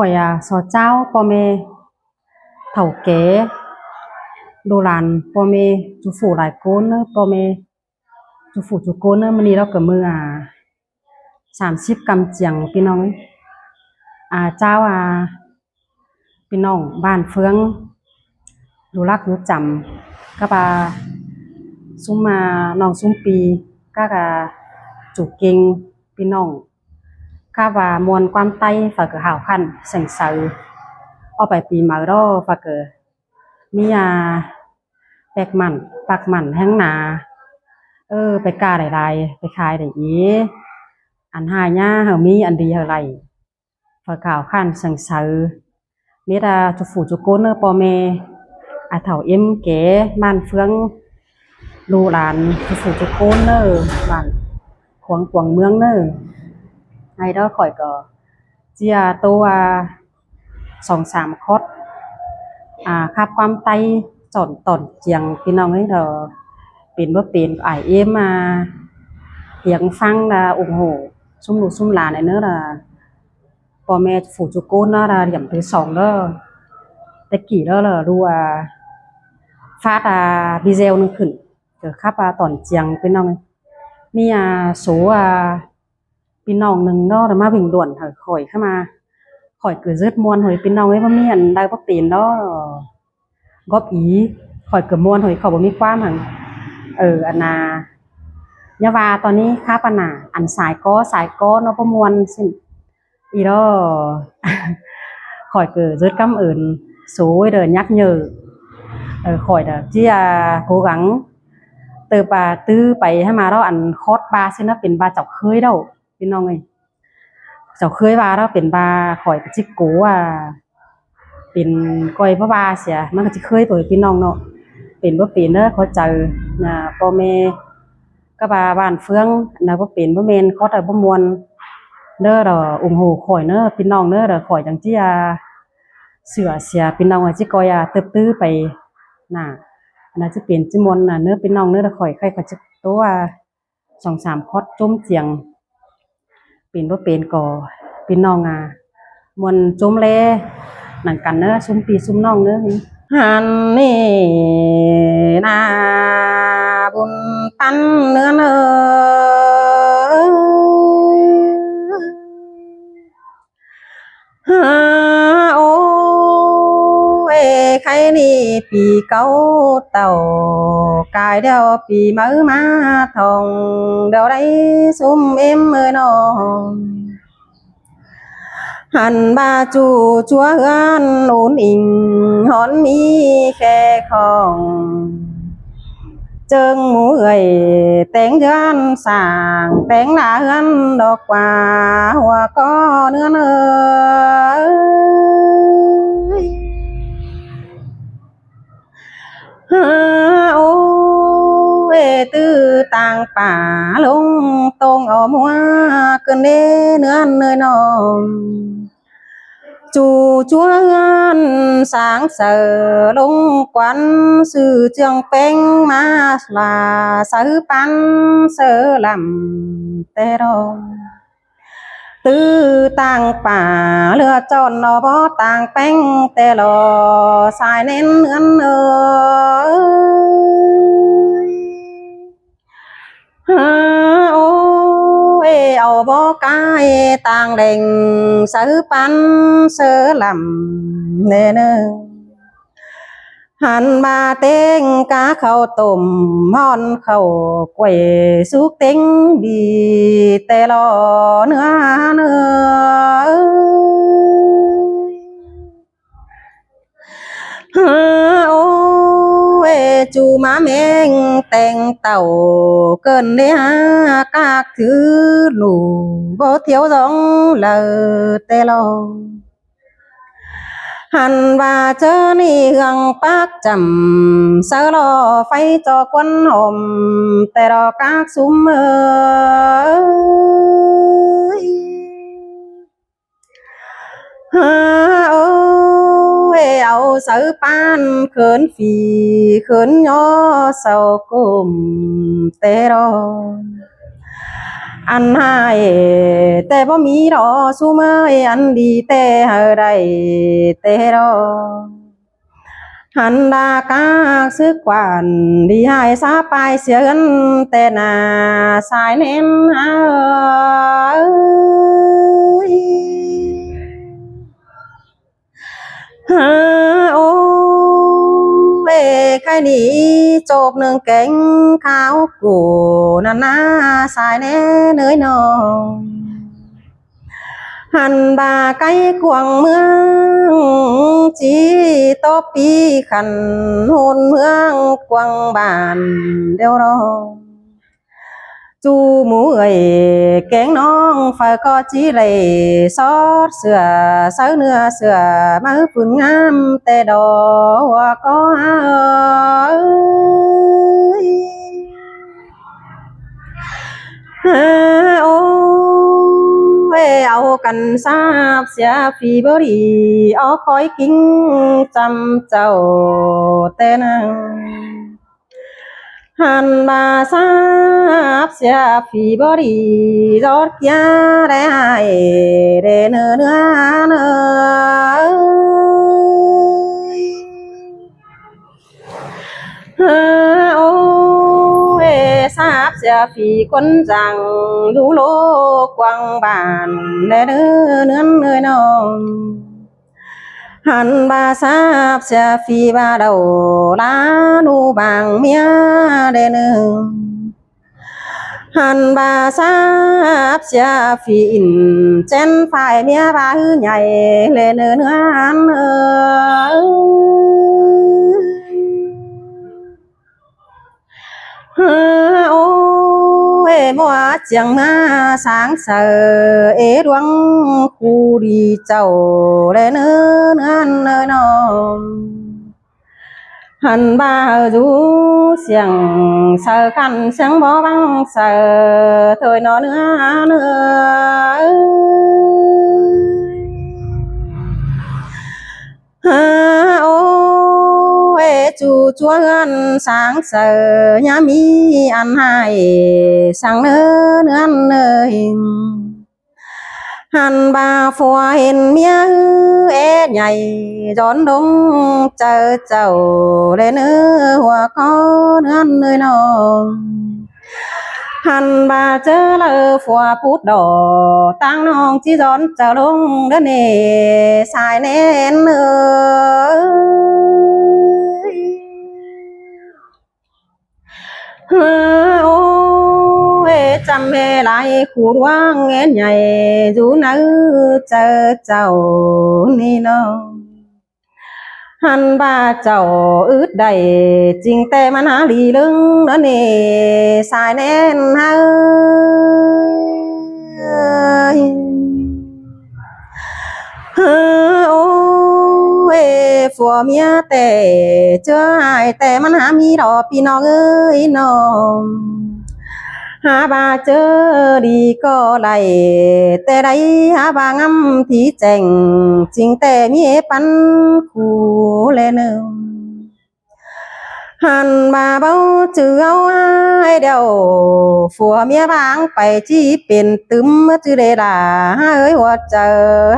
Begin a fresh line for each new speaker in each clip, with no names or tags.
ข่อยสอเจ้าพ่อแม่เฒ่าแก่ดูหลานพ่อแม่จุฝูหลายคนเนอะพ่อแม่จุฝูจุคนเนอะมื้อนี้เราก็มื้อ30กำเจียงพี่น้องเจ้าพี่น้องบ้านเฟืองอยู่รักอยู่จำกับซุมน้องซุมปีก็จุเก่งพี่น้องก็มวนความไต้ฝากหาวคันเสียงเสือเอาไปปีใหม่รอฝากมีแปกมันปักมันแห้งหนาไปกาหลายๆไปขายได้อีอันหายาเฮามีอันดีเท่าไหร่ฝากหาวคันเสียงเสือมีจุฝูจุโกนเนอพ่อแม่เฒ่าเอ็มแก่บ้านเฟืองลูกหลานจุฝูจุโกนเนอบ้านขวงกวางเมืองเนอให้ดอกข่อยก็เจียตัว2-3คดคาบความไตจอนตอนเจียงพี่น้องเด้อเป็นบ่เป็นอ้ายเอ็มเสียงฟังโอ้โหซุมลูกซุมหลานเด้อพ่อแม่ฝูจุโกนเนาะเหลี่ยมที่2เด้อแต่กี้เด้อรู้ฟาดดีเซลนึงขึ้นเกิดขับตอนเจียงพี่น้องมีโสพี่น้องหนึ่งเนาะมาวิ่งด่วนข่อยเข้ามาข่อยเกิดเลือดมวนข่อยพี่น้องบ่มีอันใดบ่เป็นเนาะก๊อบอีข่อยเกิดมวนข่อยเขาบ่มีความหั่นอันยะว่าตอนนี้ค้าปะน่ะอันสายก้อเนาะบ่มวนซิอีเด้อข่อยเกิดเลือดกำเอิ้นโสยเด้อยักเยอะข่อยที่cố gắng ตื้อไปให้มาแล้วอันคอดบาซินะเป็นบาเจ้าเคยเด้อพี่น้องเอ้ยเจ้าเคยว่าแล้วเป็นบาข่อยก็จิโกเป็นก้อยบ่บาเสียมันก็สิเคยเปิดพี่น้องเนาะเป็นบ่เป็นเด้อเขาเจอพ่อแม่ก็บ้านเฟืองน่ะบ่เป็นบ่แม่นเขาแต่บ่ม่วนเด้ออุ้มโหข่อยเด้อพี่น้องเด้อข่อยจังสิเสือเสียพี่น้องว่าสิก้อยตื้อไปน่ะน่าจะเป็นจิมนน่ะเด้อพี่น้องเด้อข่อยใครก็จะตัว2-3คอดจมเจียงเป็นบ่เป็นก็พี่น้องมวนจมแลนั่นกันเด้อซุมพี่ซุมน้องเด้อหันนี่นาบุญปันเนื้อโอ้ใครนี่ปีเก้าเต่ากายเดียวปีมือมาทองเดียวได้ซุ่มเอ็มมือน้องหันบาจูชัวเฮือนอุนอิงหอนมีแค่ของเจิงหมูแต่งเฮือนสร้างแต่งหน้าเฮือนดอกกว่าหัวก็เนื้อโอ้ตื้อต่างป่าลงตรงเอาหัวเกินเนื้อเนยนอมจูชัวเงินสางเสือลงควันสื่อเจียงเป้งมาลาสือปันเสือลำเตรตื้อต่างป่าเลือจอนนอบต่างแป้งเตลอสายเน้นเงินโอ้เอาบ่กายต่างเล่งซื้อปันซื้อลำเน่เนหันมาเต้งกาข้าวต้มฮอนข้าวกล้วยสุกเต้งดีแต่รอเนื้อโอ้จูมาแมงแต่งเต่าเกินเนื้อกากถือหนูบ่เที่ยวร้องเลยแต่รอหันว่าเจอนี่เฮืองปากจำเสือรอไฟจอควันหอมแต่รอกากซุ่มโอ้เอาเสือปานเขินฝีเขินย่อเศร้ากุมแต่รอ อันให้แต่บ่มีดอกสู้เมยอันดีแต่เฮาได้แต่ดอก hắn đã các sức quản đi hai xã bài xưa gân tên là sai nên ơi ô về cái đi chộp nương cánh kháo của na sai nên nơi nào hắn ba cái quăng mương chỉ to pi khăn hôn mương quăng bàn đeo đó chú mũi kén non phải có chỉ lệ xót sửa sáu nửa sửa má phun ngam tê đỏ có ao cần sáp xia phi bơ đi ó khói kính trăm châu tên hàn bà sáp xia phi bơ đi rót kia để nơ sáp xia phi quân rằng lũ lô quăng bàn để nơi non hắn ba sáp xia phi ba đầu lá nu bằng mía để nơ hắn ba sáp xia phi in chen phải mía ba hư nhảy lên nữa hắn mua chẳng ma sáng sờ ế đoán khu đi chầu lên nơi nó hẳn ba rú xiềng sờ khăn sáng bó băng sờ thôi nó nữa chú chúa ăn sáng sờ nhà mi ăn hai sáng nữa ăn hình hàn bà phùa hình mía ế nhảy gión đông chờ chầu lên nữa hoa có nữa ăn nơi nó hàn bà chớ lơ phùa phút đỏ tăng nong chỉ gión chào đông đất nề xài nên chăm mê lại khu đoan nghe nhảy dù nữ chờ chầu ni nó hắn ba chầu ướt đầy chính tê mà nó đi lưng nó nè xài nên phùa mía tè chưa ai tè mà nó mi đỏ pi nó ơi nó hà bà chớ đi có lại tê đấy hà bà ngâm thì chèn chính tê mi bắn khu lên hàn bà bao chữ áo ai đeo phùa mía báng phải chi biển tấm chứ để là ơi hoa chờ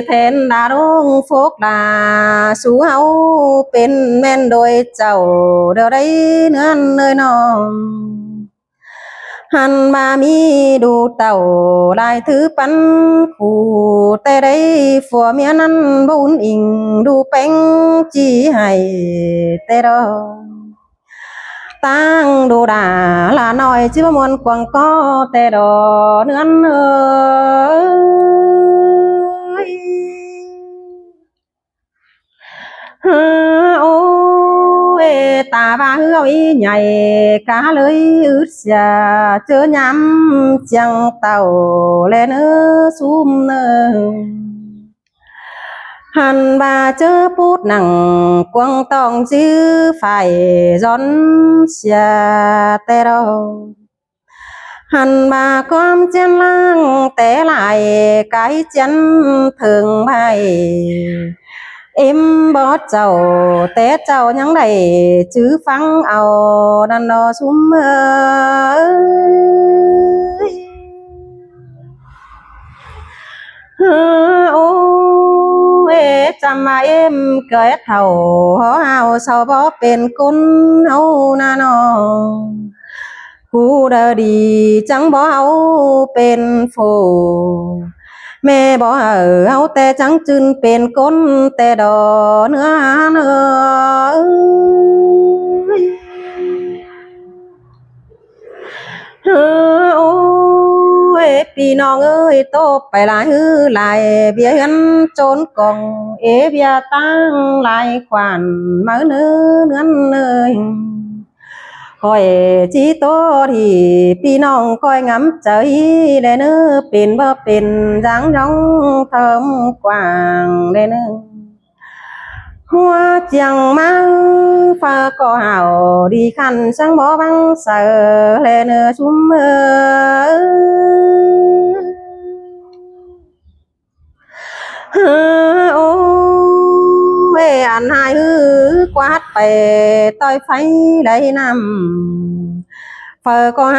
thèn đà đông phúc là sú hấu bên men đôi chầu đều đấy nữa nơi non hắn ba mi đủ tàu lại thứ bắn khu tê đấy phùa miễn ăn bốn in đủ bánh chi hay tê đó tăng đồ đà là nói chứ muốn quăng có tê đó nữa ta ba hứa ý nhảy cá lưới ướt xà chớ nhắm chẳng tàu lên xúm nơ hàn ba chớ bút nặng quăng tòng chứ phải gión xà tê đâu hàn ba con chân lang té lại cái chân thường bay em bỏ cháu té cháu nhắn đầy chứ phăng ao đàn nó sum ô ê chăm mà em cười thầu hó hào sao bỏ bên côn hấu na nóกูเดอดีจังบ่เอาเป็นโฟแม่บ่เอาแต่จังจืนเป็นก้นแต่ดอเนื้อเนื้อโอ้ยพี่น้องเอ้ยโตไปหลายหลายเบียนโจนกองเอเบียตั้งหลายขวานมาเนื้อเนื้อคอยจีโตที่พี่น้องคอยงำใจได้เนื้อเป็นบ่เป็นจังร้องเทิมกว้างได้เนื้อหัวเจียงมาฟ้าก็เห่าดีขันช่างบ่บังเสือเลเนื้อชุ่มโอ้เวอันหายกวาดไปต่อยไฟได้นำphờ có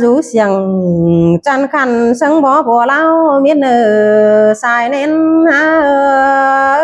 rú xiềng chăn khăn sân bó bùa lao miết nở xài nên ha